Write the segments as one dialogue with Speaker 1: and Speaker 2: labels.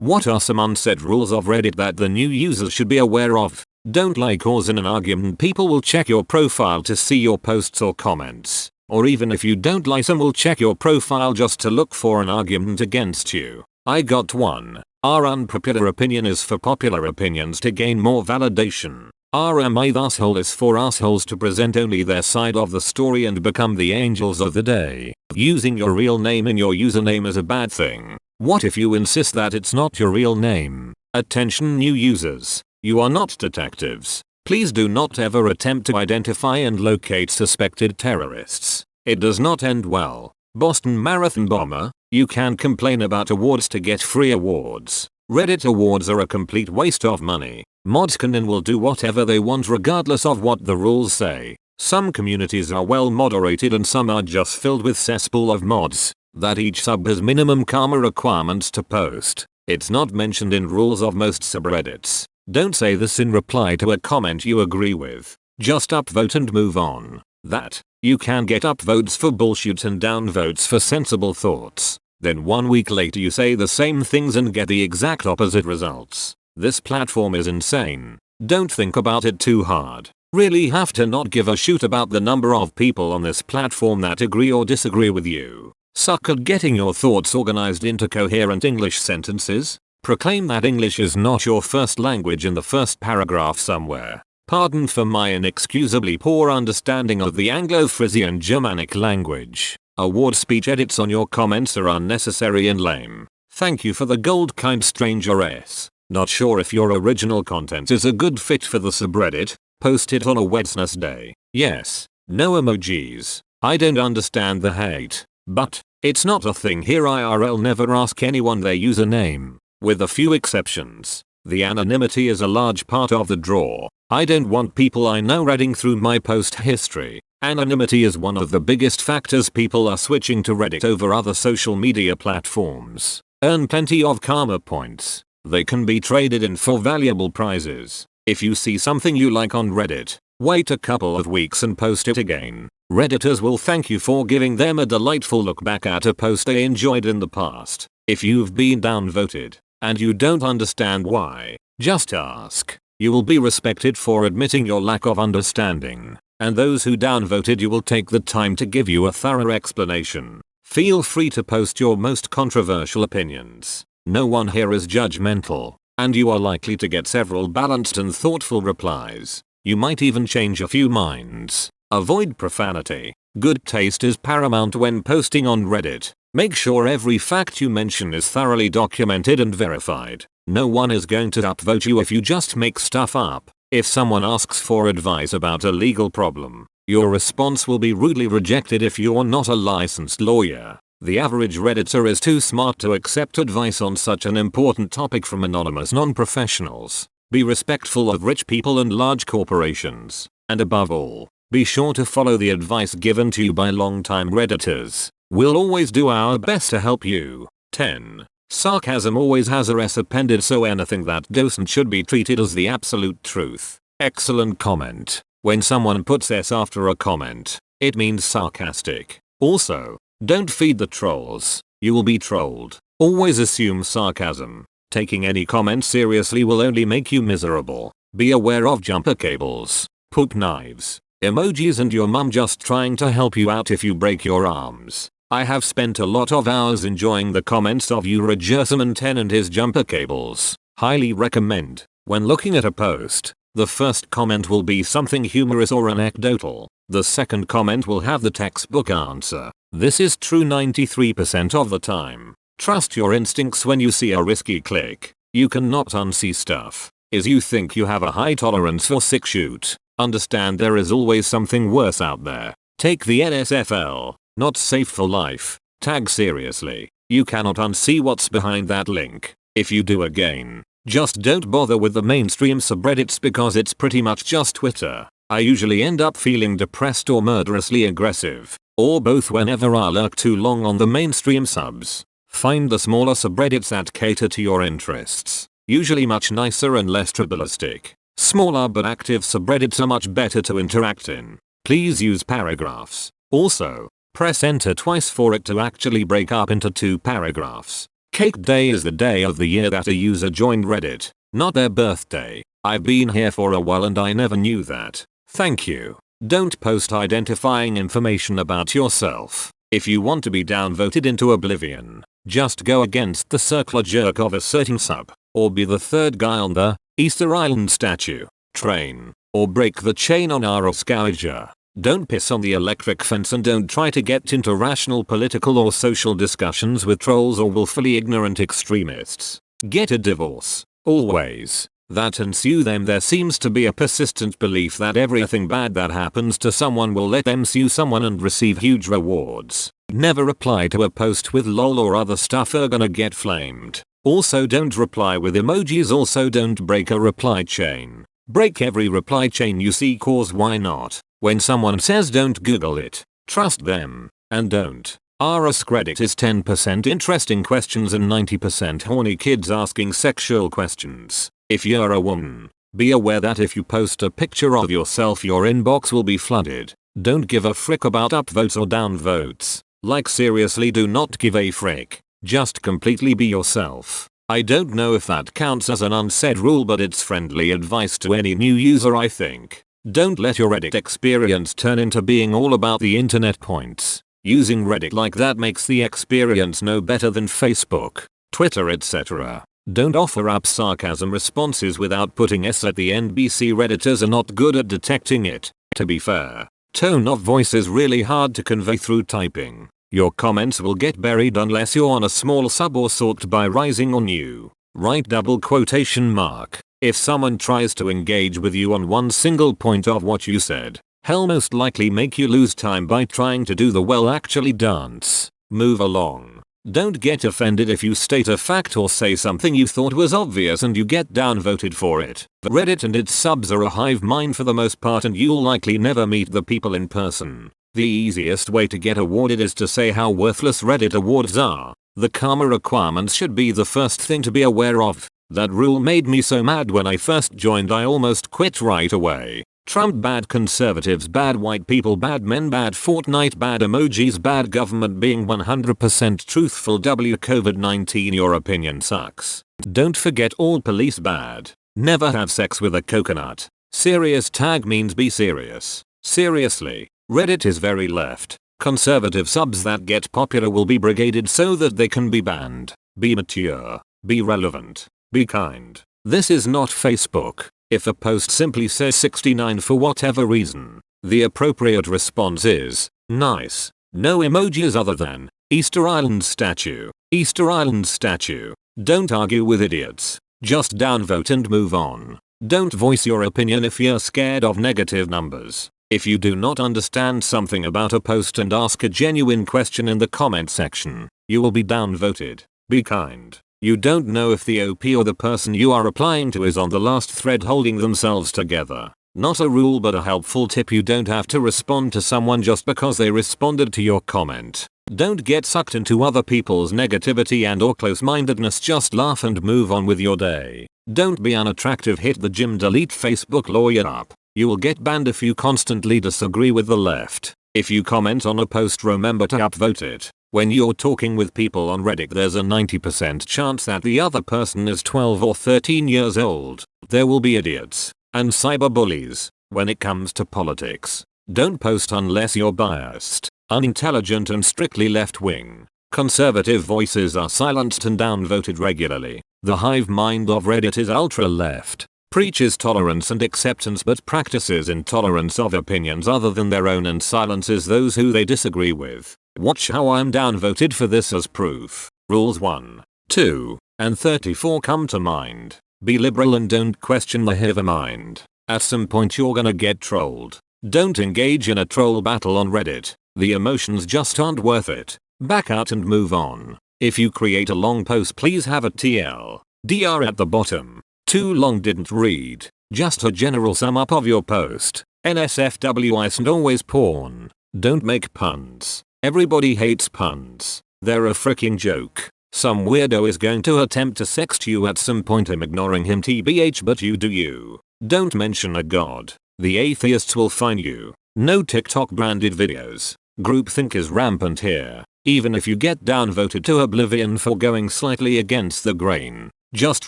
Speaker 1: What are some unsaid rules of Reddit that the new users should be aware of? Don't lie, cause in an argument people will check your profile to see your posts or comments. Or even if you don't lie, some will check your profile just to look for an argument against you. I got one. Our unpopular opinion is for popular opinions to gain more validation. Our am I the asshole is for assholes to present only their side of the story and become the angels of the day. Using your real name in your username is a bad thing. What if you insist that it's not your real name? Attention new users. You are not detectives. Please do not ever attempt to identify and locate suspected terrorists. It does not end well. Boston Marathon bomber, you can complain about awards to get free awards. Reddit awards are a complete waste of money. Mods can and will do whatever they want regardless of what the rules say. Some communities are well moderated and some are just filled with cesspool of mods that each sub has minimum karma requirements to post. It's not mentioned in rules of most subreddits. Don't say this in reply to a comment you agree with. Just upvote and move on. That, you can get upvotes for bullshit and downvotes for sensible thoughts. Then 1 week later you say the same things and get the exact opposite results. This platform is insane. Don't think about it too hard. Really have to not give a shoot about the number of people on this platform that agree or disagree with you. Suck at getting your thoughts organized into coherent English sentences. Proclaim that English is not your first language in the first paragraph somewhere. Pardon for my inexcusably poor understanding of the Anglo-Frisian Germanic language. Award speech edits on your comments are unnecessary and lame. Thank you for the gold kind stranger s. Not sure if your original content is a good fit for the subreddit. Post it on a Wednesday. Yes. No emojis. I don't understand the hate. But, it's not a thing here. IRL never ask anyone their username. With a few exceptions. The anonymity is a large part of the draw. I don't want people I know reading through my post history. Anonymity is one of the biggest factors people are switching to Reddit over other social media platforms. Earn plenty of karma points. They can be traded in for valuable prizes. If you see something you like on Reddit, wait a couple of weeks and post it again. Redditors will thank you for giving them a delightful look back at a post they enjoyed in the past. If you've been downvoted, and you don't understand why, just ask. You will be respected for admitting your lack of understanding, and those who downvoted you will take the time to give you a thorough explanation. Feel free to post your most controversial opinions. No one here is judgmental, and you are likely to get several balanced and thoughtful replies. You might even change a few minds. Avoid profanity. Good taste is paramount when posting on Reddit. Make sure every fact you mention is thoroughly documented and verified. No one is going to upvote you if you just make stuff up. If someone asks for advice about a legal problem, your response will be rudely rejected if you're not a licensed lawyer. The average Redditor is too smart to accept advice on such an important topic from anonymous non-professionals. Be respectful of rich people and large corporations. And above all, be sure to follow the advice given to you by longtime Redditors. We'll always do our best to help you. 10. Sarcasm always has a s appended, so anything that doesn't should be treated as the absolute truth. Excellent comment. When someone puts s after a comment, it means sarcastic. Also, don't feed the trolls. You will be trolled. Always assume sarcasm. Taking any comment seriously will only make you miserable. Be aware of jumper cables, poop knives, emojis, and your mum just trying to help you out if you break your arms. I have spent a lot of hours enjoying the comments of Urajersaman10 and his jumper cables. Highly recommend. When looking at a post, the first comment will be something humorous or anecdotal. The second comment will have the textbook answer. This is true 93% of the time. Trust your instincts when you see a risky click. You cannot unsee stuff. Is you think you have a high tolerance for sick shoot. Understand there is always something worse out there. Take the NSFL. Not safe for life. Tag seriously. You cannot unsee what's behind that link. If you do again, just don't bother with the mainstream subreddits because it's pretty much just Twitter. I usually end up feeling depressed or murderously aggressive, or both whenever I lurk too long on the mainstream subs. Find the smaller subreddits that cater to your interests. Usually much nicer and less tribalistic. Smaller but active subreddits are much better to interact in. Please use paragraphs. Also, press enter twice for it to actually break up into 2 paragraphs. Cake Day is the day of the year that a user joined Reddit, not their birthday. I've been here for a while and I never knew that. Thank you. Don't post identifying information about yourself. If you want to be downvoted into oblivion, just go against the circular jerk of a certain sub, or be the third guy on the Easter Island statue train, or break the chain on our scavenger. Don't piss on the electric fence and don't try to get into rational political or social discussions with trolls or willfully ignorant extremists. Get a divorce. Always. That and sue them. There seems to be a persistent belief that everything bad that happens to someone will let them sue someone and receive huge rewards. Never reply to a post with lol or other stuff or gonna get flamed. Also don't reply with emojis. Also don't break a reply chain. Break every reply chain you see, cause why not? When someone says don't Google it, trust them. And don't. Our AskReddit is 10% interesting questions and 90% horny kids asking sexual questions. If you're a woman, be aware that if you post a picture of yourself your inbox will be flooded. Don't give a frick about upvotes or downvotes. Like seriously, do not give a frick. Just completely be yourself. I don't know if that counts as an unsaid rule, but it's friendly advice to any new user, I think. Don't let your Reddit experience turn into being all about the internet points. Using Reddit like that makes the experience no better than Facebook, Twitter, etc. Don't offer up sarcasm responses without putting S at the end. BC Redditors are not good at detecting it. To be fair, tone of voice is really hard to convey through typing. Your comments will get buried unless you're on a small sub or sorted by rising or new. Write double quotation mark. If someone tries to engage with you on one single point of what you said, he'll most likely make you lose time by trying to do the well actually dance. Move along. Don't get offended if you state a fact or say something you thought was obvious and you get downvoted for it. Reddit and its subs are a hive mind for the most part and you'll likely never meet the people in person. The easiest way to get awarded is to say how worthless Reddit awards are. The karma requirements should be the first thing to be aware of. That rule made me so mad when I first joined I almost quit right away. Trump bad, conservatives bad, white people bad, men bad, Fortnite bad, emojis bad, government being 100% truthful, COVID-19 your opinion sucks. Don't forget all police bad. Never have sex with a coconut. Serious tag means be serious. Seriously, Reddit is very left. Conservative subs that get popular will be brigaded so that they can be banned. Be mature. Be relevant. Be kind. This is not Facebook. If a post simply says 69 for whatever reason, the appropriate response is, nice. No emojis other than, Easter Island statue. Easter Island statue. Don't argue with idiots. Just downvote and move on. Don't voice your opinion if you're scared of negative numbers. If you do not understand something about a post and ask a genuine question in the comment section, you will be downvoted. Be kind. You don't know if the OP or the person you are replying to is on the last thread holding themselves together. Not a rule but a helpful tip: you don't have to respond to someone just because they responded to your comment. Don't get sucked into other people's negativity and or close-mindedness. Just laugh and move on with your day. Don't be unattractive. Hit the gym. Delete Facebook. Lawyer up. You will get banned if you constantly disagree with the left. If you comment on a post, remember to upvote it. When you're talking with people on Reddit, there's a 90% chance that the other person is 12 or 13 years old. There will be idiots and cyberbullies when it comes to politics. Don't post unless you're biased, unintelligent and strictly left-wing. Conservative voices are silenced and downvoted regularly. The hive mind of Reddit is ultra-left. Preaches tolerance and acceptance but practices intolerance of opinions other than their own and silences those who they disagree with. Watch how I'm downvoted for this as proof. Rules 1, 2, and 34 come to mind. Be liberal and don't question the hive mind. At some point you're gonna get trolled. Don't engage in a troll battle on Reddit. The emotions just aren't worth it. Back out and move on. If you create a long post, please have a TLDR at the bottom. Too long, didn't read. Just a general sum up of your post. NSFWIs and always porn. Don't make puns. Everybody hates puns. They're a freaking joke. Some weirdo is going to attempt to sext you at some point. I'm ignoring him tbh, but you do you. Don't mention a god. The atheists will find you. No TikTok branded videos. Groupthink is rampant here. even if you get downvoted to oblivion for going slightly against the grain. Just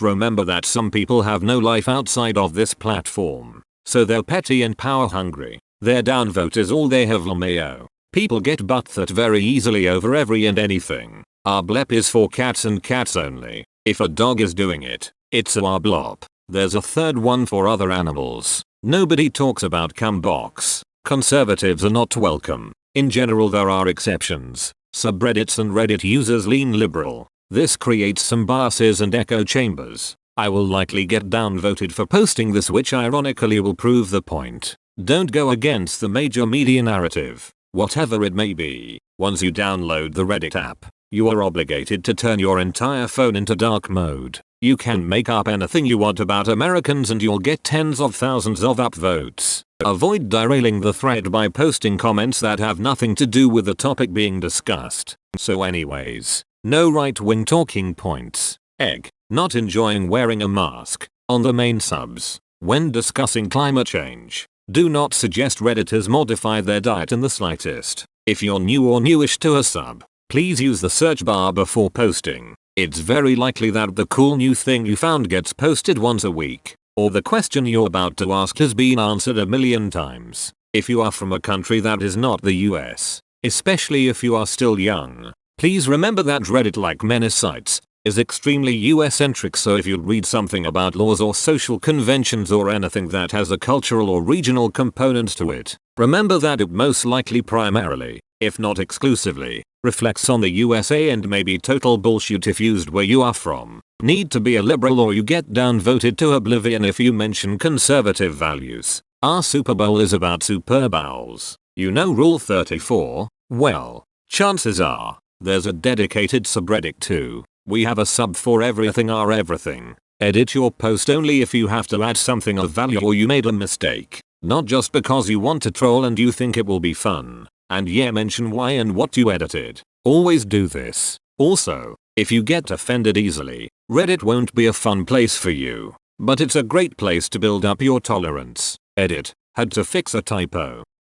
Speaker 1: remember that some people have no life outside of this platform, so they're petty and power hungry. Their downvote is all they have. LMAO. People get butthurt very easily over every and anything. Our blep is for cats and cats only. If a dog is doing it, it's our blop. There's a third one for other animals. Nobody talks about cumbox. Conservatives are not welcome. In general there are exceptions. Subreddits and Reddit users lean liberal. This creates some biases and echo chambers. I will likely get downvoted for posting this, which ironically will prove the point. Don't go against the major media narrative, whatever it may be. Once you download the Reddit app, you are obligated to turn your entire phone into dark mode. You can make up anything you want about Americans and you'll get tens of thousands of upvotes. Avoid derailing the thread by posting comments that have nothing to do with the topic being discussed. So anyways, no right-wing talking points. Egg. Not enjoying wearing a mask. On the main subs. When discussing climate change, do not suggest Redditors modify their diet in the slightest. If you're new or newish to a sub, please use the search bar before posting. It's very likely that the cool new thing you found gets posted once a week, or the question you're about to ask has been answered a million times. If you are from a country that is not the US, especially if you are still young, please remember that Reddit, like many sites, is extremely US-centric, so if you read something about laws or social conventions or anything that has a cultural or regional component to it, remember that it most likely primarily, if not exclusively, reflects on the USA and may be total bullshit if used where you are from. Need to be a liberal or you get downvoted to oblivion if you mention conservative values. Our Super Bowl is about Super Bowls. You know Rule 34? Well, chances are, there's a dedicated subreddit too. We have a sub for everything are everything. Edit your post only if you have to add something of value or you made a mistake. Not just because you want to troll and you think it will be fun. And yeah, mention why and what you edited. Always do this. Also, if you get offended easily, Reddit won't be a fun place for you. But it's a great place to build up your tolerance. Edit. Had to fix a typo.